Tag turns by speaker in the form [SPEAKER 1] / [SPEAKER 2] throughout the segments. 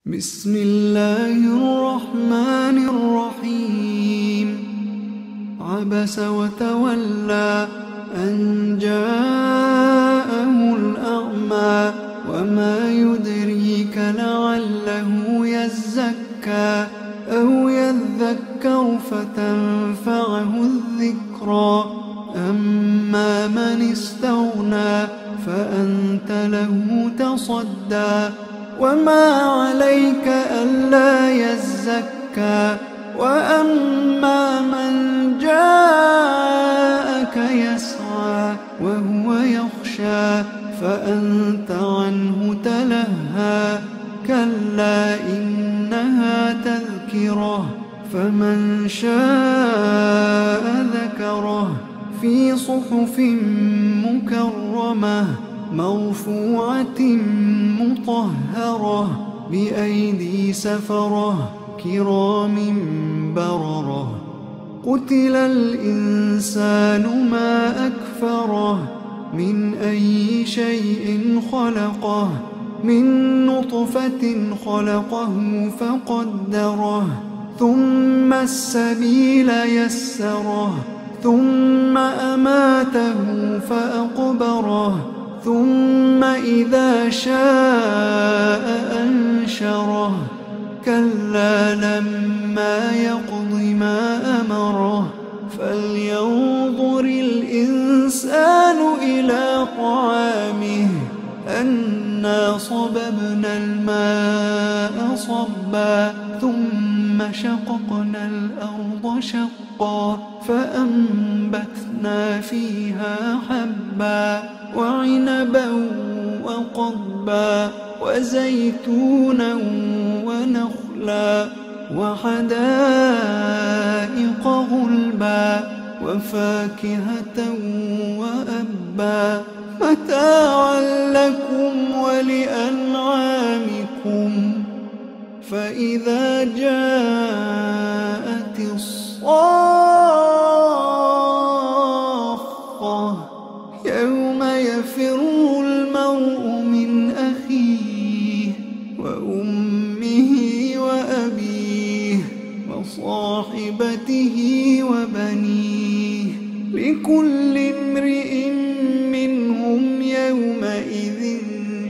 [SPEAKER 1] بسم الله الرحمن الرحيم. عبس وتولى أن جاءه الأعمى وما يدريك لعله يزكى أو يذكر فتنفعه الذكرى. أما من استغنى فأنت له تصدى وما عليك ألا يزكى. وأما من جاءك يسعى وهو يخشى فأنت عنه تلهى. كلا إنها تذكرة فمن شاء ذكره في صحف مكرمة مرفوعة مطهرة بأيدي سفرة كرام بررة. قتل الإنسان ما أكفره من أي شيء خلقه من نطفة خلقه فقدره ثم السبيل يسره ثم أماته فأقبره ثم إذا شاء أنشره. كلا لما يقض ما أمره فلينظر الإنسان إلى طعامه أنا صببنا الماء صبا ثم شققنا الأرض شقا فأنبتنا فيها حبا وعنبا وقضبا وزيتونا ونخلا وحدائق غلبا وفاكهة وأبا متاعا لكم ولأنعامكم. فإذا جاءت الصاخة يوم يفر المرء من أخيه وأمه وأبيه وصاحبته وبنيه لكل امرئ منهم يومئذ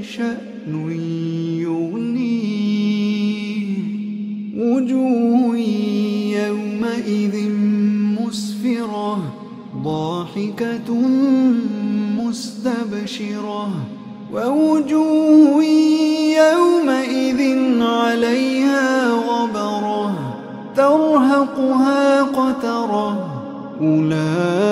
[SPEAKER 1] شأن يغنيه. وجوه يومئذ مسفرة ضاحكة مستبشرة ووجوه يومئذ عليها غبرة ترهقها قترة. أولئك